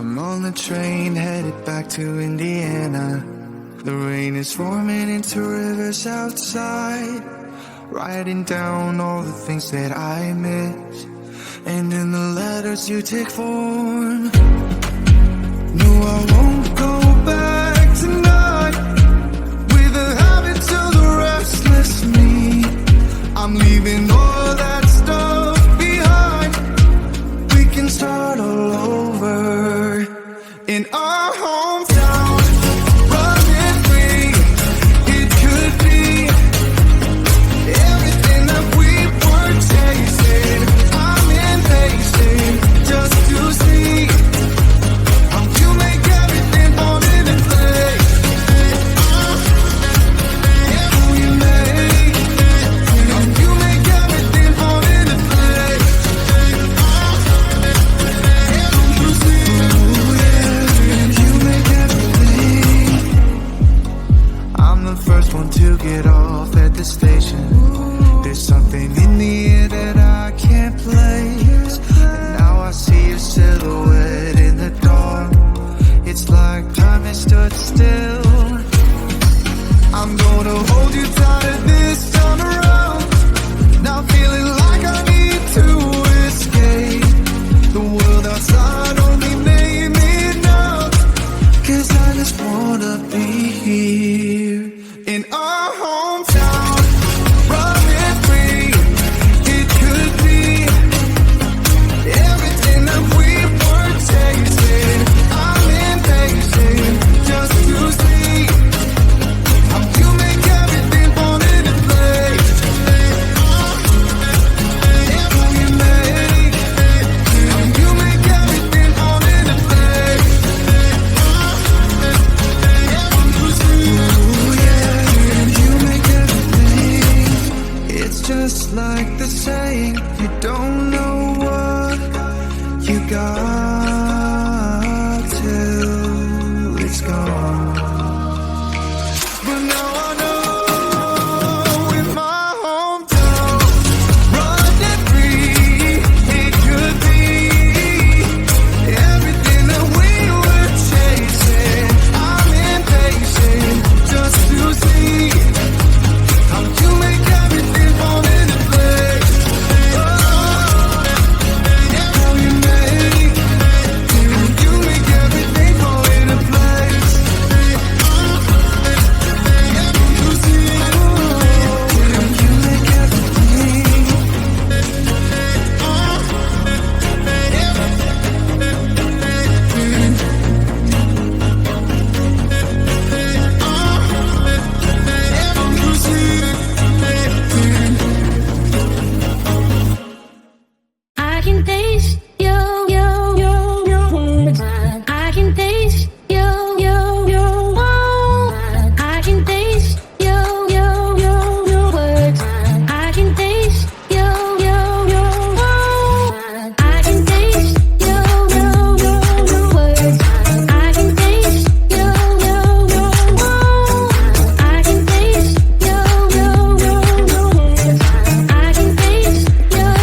I'm on the train headed back to Indiana. The rain is forming into rivers outside, writing down all the things that I miss, and in the letters you take form. No, I won't go back tonight with the habits of the restless me. I'm leaving all that stuff behind. We can start all over in our hometown. Running free, it could be everything that we were chasing. I'm impatient just to see how you make everything fall into place. How you make everything fall into place. You see, you make everything. I'm the first one to get off at the station. There's something in the air that I can't place, and now I see your silhouette in the dark. It's like time has stood still. I'm gonna hold you tighter this time around. Now feeling like I need to escape. The world outside only made me numb, 'cause I just wanna be here in our hometown. Running free, it could be everything that we were chasing. I'm impatient just to see how you make everything fall into place. How you make everything fall into place. Ooh, yeah, you make everything. It's just like the saying, you don't know what you got till it's gone. But now I know in my hometown, running free, it could be everything that we were chasing. I'm impatient just to see how you make everything fall into place. How you make everything fall into place. You see, how you make everything. You see. I can taste your words. I can taste your I can taste your words. I can taste your I can taste your words. I can taste your I can taste your words. I can taste your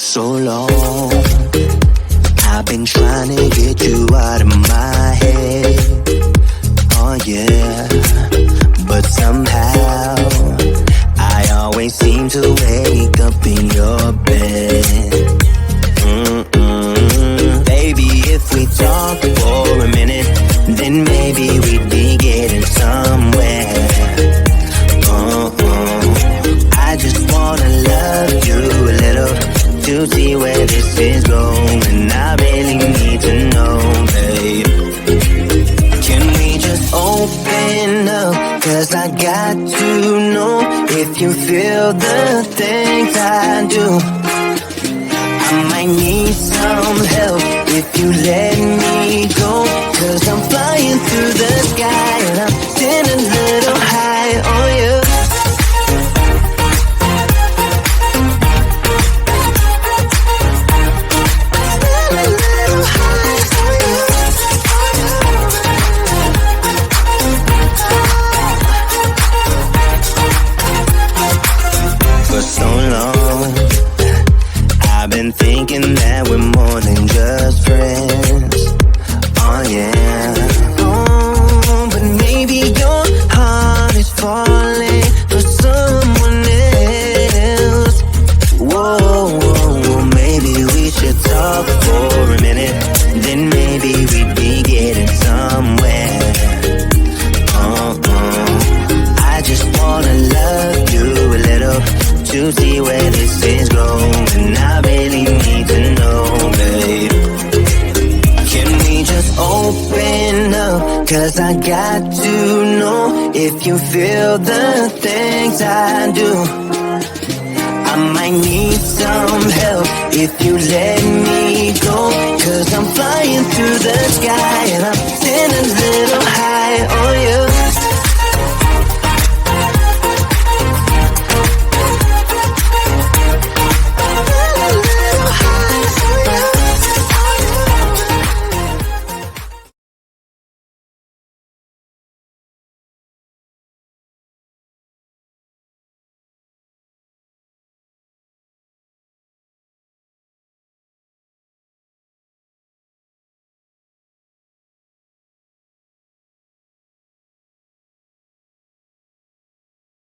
so long. I've been trying to get you out of my head. Oh yeah, but somehow I always seem to wake up in your bed. Baby, if we talk for a minute, then maybe we'd be getting somewhere. I just wanna love you a little to see where this is going. I really need to know, babe. Can we just open up? 'Cause I got to know if you feel the things I do. I might need some help if you let me go. 'Cause I'm flying through the sky and I'm sitting a little high on you. For so long, I've been thinking that we're more than just friends. Oh yeah. Oh, but maybe your heart is falling for someone else. Whoa, maybe we should talk for a minute. Then maybe we'd be getting somewhere. I just wanna love you a little to see where this is going. I really need to know, babe. Can we just open up? 'Cause I got to know if you feel the things I do. I might need some help if you let me go. 'Cause I'm flying through the sky